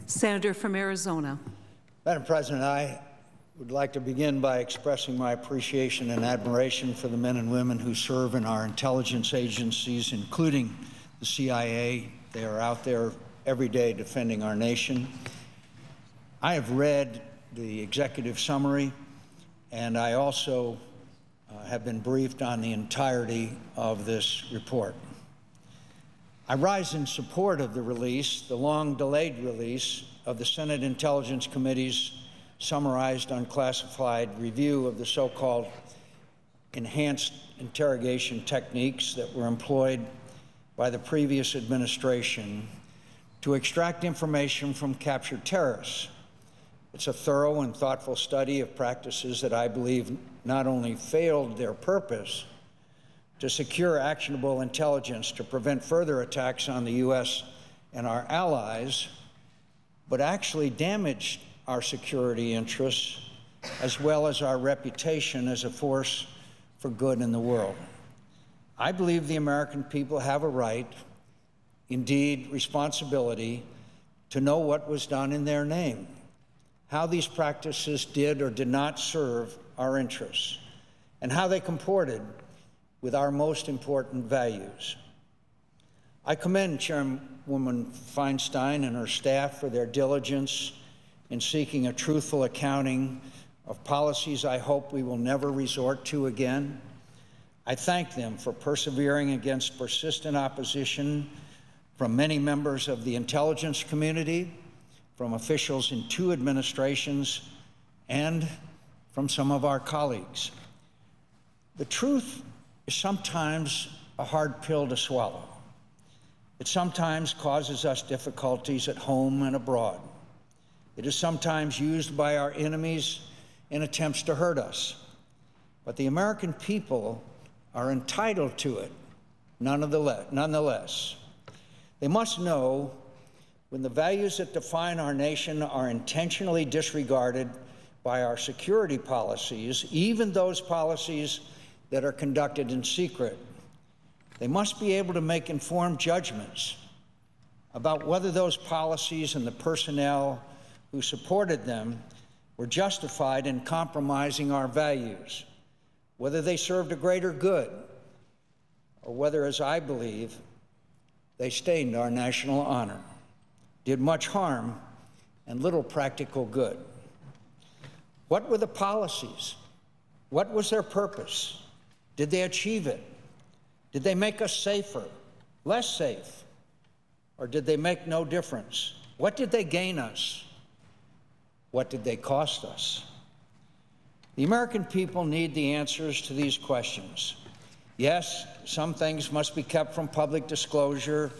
Senator from Arizona. Madam President, I would like to begin by expressing my appreciation and admiration for the men and women who serve in our intelligence agencies, including the CIA. They are out there every day defending our nation. I have read the executive summary, and I also have been briefed on the entirety of this report. I rise in support of the release, the long-delayed release, of the Senate Intelligence Committee's summarized unclassified review of the so-called enhanced interrogation techniques that were employed by the previous administration to extract information from captured terrorists. It's a thorough and thoughtful study of practices that I believe not only failed their purpose to secure actionable intelligence to prevent further attacks on the U.S. and our allies, but actually damaged our security interests as well as our reputation as a force for good in the world. I believe the American people have a right, indeed responsibility, to know what was done in their name, how these practices did or did not serve our interests, and how they comported with our most important values. I commend Chairwoman Feinstein and her staff for their diligence in seeking a truthful accounting of policies I hope we will never resort to again. I thank them for persevering against persistent opposition from many members of the intelligence community, from officials in 2 administrations, and from some of our colleagues. The truth is sometimes a hard pill to swallow. It sometimes causes us difficulties at home and abroad. It is sometimes used by our enemies in attempts to hurt us. But the American people are entitled to it nonetheless. They must know when the values that define our nation are intentionally disregarded by our security policies, even those policies that are conducted in secret. They must be able to make informed judgments about whether those policies and the personnel who supported them were justified in compromising our values, whether they served a greater good, or whether, as I believe, they stained our national honor, did much harm and little practical good. What were the policies? What was their purpose? Did they achieve it? Did they make us safer, less safe, or did they make no difference? What did they gain us? What did they cost us? The American people need the answers to these questions. Yes, some things must be kept from public disclosure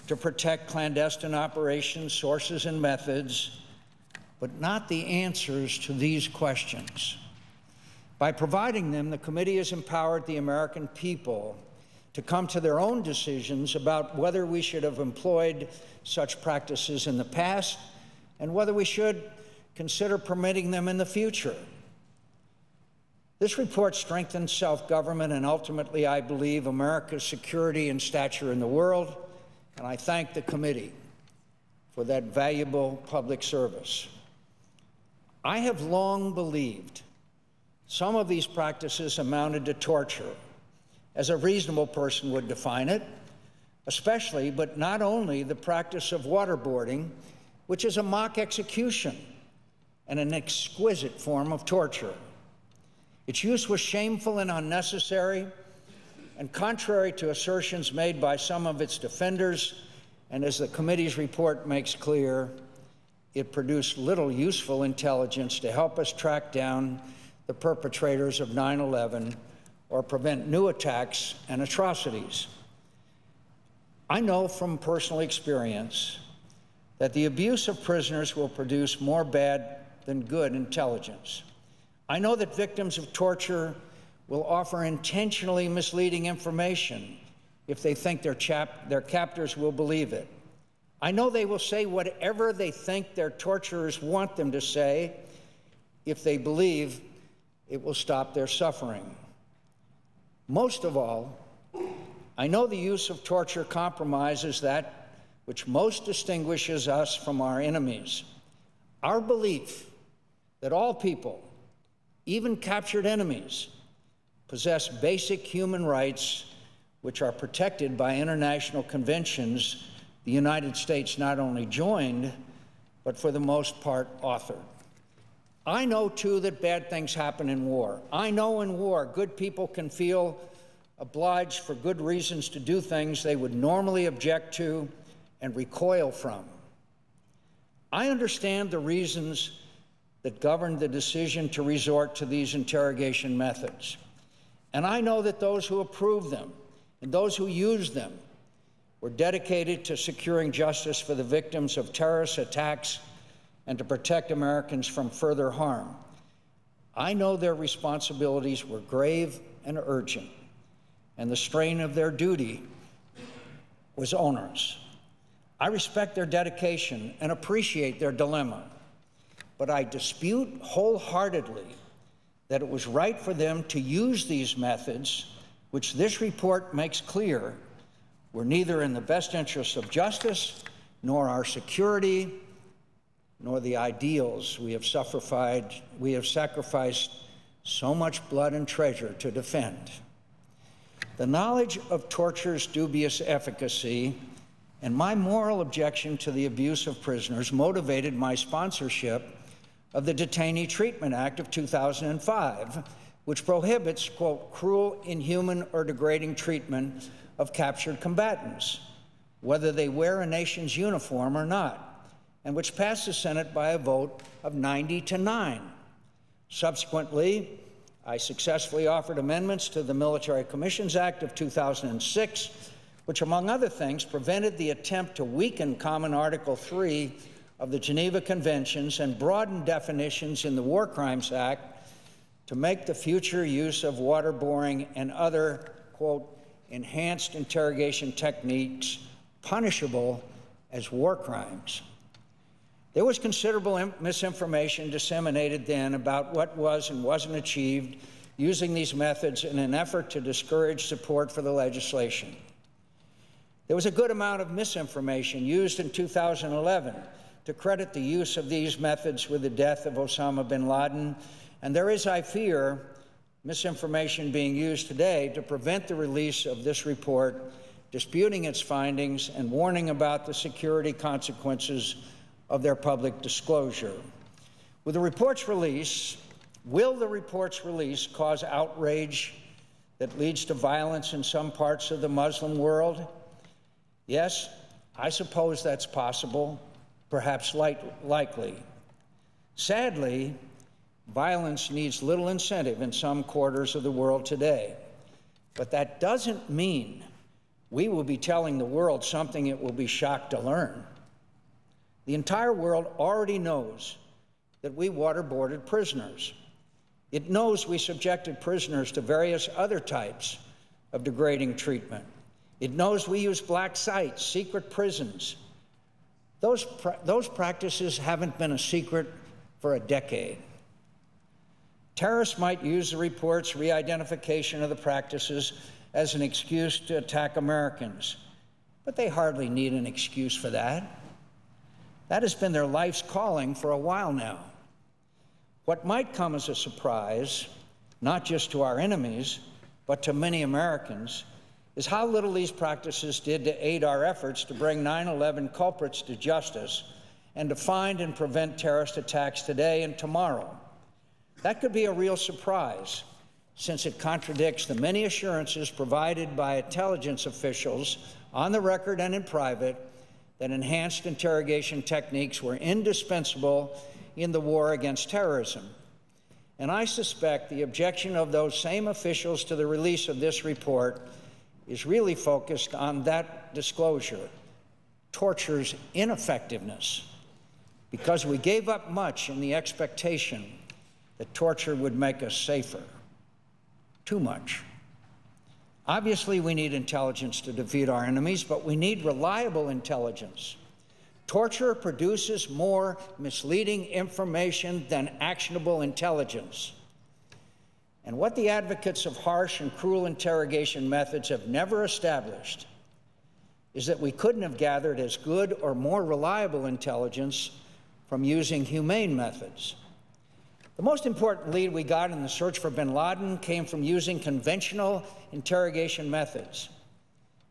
to protect clandestine operations, sources, and methods, but not the answers to these questions. By providing them, the committee has empowered the American people to come to their own decisions about whether we should have employed such practices in the past and whether we should consider permitting them in the future. This report strengthens self-government and ultimately, I believe, America's security and stature in the world, and I thank the committee for that valuable public service. I have long believed some of these practices amounted to torture, as a reasonable person would define it, especially, but not only, the practice of waterboarding, which is a mock execution and an exquisite form of torture. Its use was shameful and unnecessary, and contrary to assertions made by some of its defenders, and as the committee's report makes clear, it produced little useful intelligence to help us track down the perpetrators of 9/11 or prevent new attacks and atrocities. I know from personal experience that the abuse of prisoners will produce more bad than good intelligence. I know that victims of torture will offer intentionally misleading information if they think their captors will believe it. I know they will say whatever they think their torturers want them to say if they believe it will stop their suffering. Most of all, I know the use of torture compromises that which most distinguishes us from our enemies. Our belief that all people, even captured enemies, possess basic human rights which are protected by international conventions the United States not only joined, but for the most part authored. I know, too, that bad things happen in war. I know in war good people can feel obliged for good reasons to do things they would normally object to and recoil from. I understand the reasons that governed the decision to resort to these interrogation methods. And I know that those who approved them and those who used them were dedicated to securing justice for the victims of terrorist attacks and to protect Americans from further harm. I know their responsibilities were grave and urgent, and the strain of their duty was onerous. I respect their dedication and appreciate their dilemma, but I dispute wholeheartedly that it was right for them to use these methods, which this report makes clear were neither in the best interest of justice, nor our security, nor the ideals we have sacrificed so much blood and treasure to defend. The knowledge of torture's dubious efficacy and my moral objection to the abuse of prisoners motivated my sponsorship of the Detainee Treatment Act of 2005, which prohibits, quote, cruel, inhuman, or degrading treatment of captured combatants, whether they wear a nation's uniform or not, and which passed the Senate by a vote of 90-9. Subsequently, I successfully offered amendments to the Military Commissions Act of 2006, which, among other things, prevented the attempt to weaken Common Article 3 of the Geneva Conventions and broaden definitions in the War Crimes Act to make the future use of waterboarding and other, quote, enhanced interrogation techniques punishable as war crimes. There was considerable misinformation disseminated then about what was and wasn't achieved using these methods in an effort to discourage support for the legislation. There was a good amount of misinformation used in 2011 to credit the use of these methods with the death of Osama bin Laden, and there is, I fear, misinformation being used today to prevent the release of this report, disputing its findings and warning about the security consequences of their public disclosure. With the report's release, will the report's release cause outrage that leads to violence in some parts of the Muslim world? Yes, I suppose that's possible, perhaps likely. Sadly, violence needs little incentive in some quarters of the world today. But that doesn't mean we will be telling the world something it will be shocked to learn. The entire world already knows that we waterboarded prisoners. It knows we subjected prisoners to various other types of degrading treatment. It knows we use black sites, secret prisons. Those practices haven't been a secret for a decade. Terrorists might use the report's re-identification of the practices as an excuse to attack Americans, but they hardly need an excuse for that. That has been their life's calling for a while now. What might come as a surprise, not just to our enemies, but to many Americans, is how little these practices did to aid our efforts to bring 9/11 culprits to justice and to find and prevent terrorist attacks today and tomorrow. That could be a real surprise, since it contradicts the many assurances provided by intelligence officials on the record and in private that enhanced interrogation techniques were indispensable in the war against terrorism. And I suspect the objection of those same officials to the release of this report is really focused on that disclosure, torture's ineffectiveness, because we gave up much in the expectation that torture would make us safer. Too much. Obviously, we need intelligence to defeat our enemies, but we need reliable intelligence. Torture produces more misleading information than actionable intelligence. And what the advocates of harsh and cruel interrogation methods have never established is that we couldn't have gathered as good or more reliable intelligence from using humane methods. The most important lead we got in the search for bin Laden came from using conventional interrogation methods.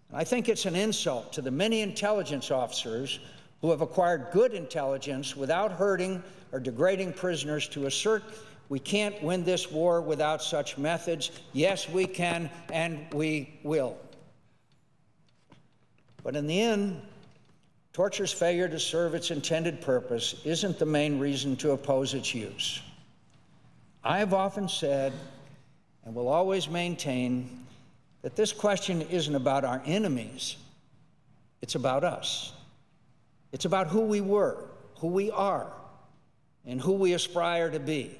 And I think it's an insult to the many intelligence officers who have acquired good intelligence without hurting or degrading prisoners to assert we can't win this war without such methods. Yes, we can, and we will. But in the end, torture's failure to serve its intended purpose isn't the main reason to oppose its use. I have often said, and will always maintain, that this question isn't about our enemies. It's about us. It's about who we were, who we are, and who we aspire to be.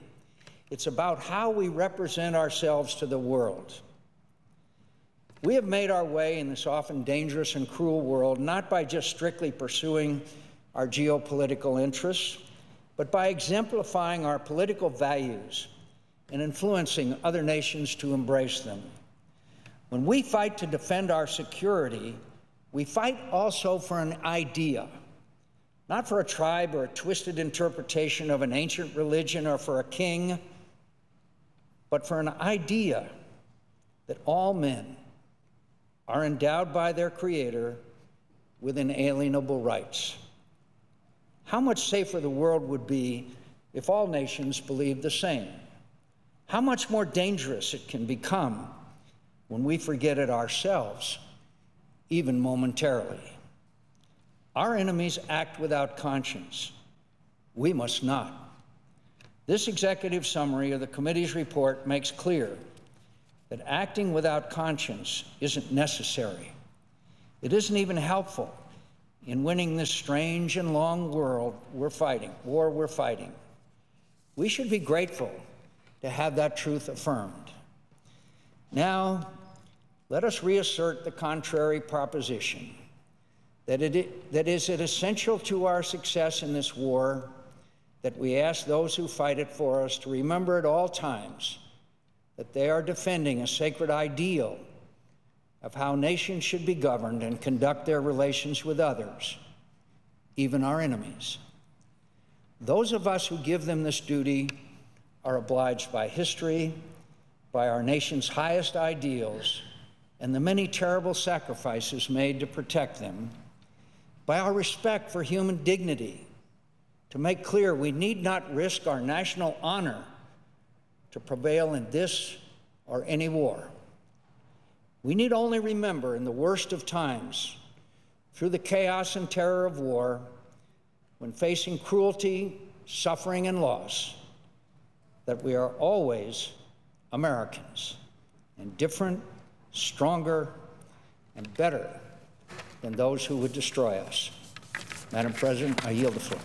It's about how we represent ourselves to the world. We have made our way in this often dangerous and cruel world not by just strictly pursuing our geopolitical interests, but by exemplifying our political values and influencing other nations to embrace them. When we fight to defend our security, we fight also for an idea, not for a tribe or a twisted interpretation of an ancient religion or for a king, but for an idea that all men are endowed by their Creator with inalienable rights. How much safer the world would be if all nations believed the same. How much more dangerous it can become when we forget it ourselves, even momentarily. Our enemies act without conscience. We must not. This executive summary of the committee's report makes clear that acting without conscience isn't necessary. It isn't even helpful in winning this strange and long war we're fighting. We should be grateful to have that truth affirmed. Now, let us reassert the contrary proposition that is it essential to our success in this war that we ask those who fight it for us to remember at all times that they are defending a sacred ideal of how nations should be governed and conduct their relations with others, even our enemies. Those of us who give them this duty are obliged by history, by our nation's highest ideals, and the many terrible sacrifices made to protect them, by our respect for human dignity, to make clear we need not risk our national honor to prevail in this or any war. We need only remember in the worst of times, through the chaos and terror of war, when facing cruelty, suffering, and loss, that we are always Americans, and different, stronger, and better than those who would destroy us. Madam President, I yield the floor.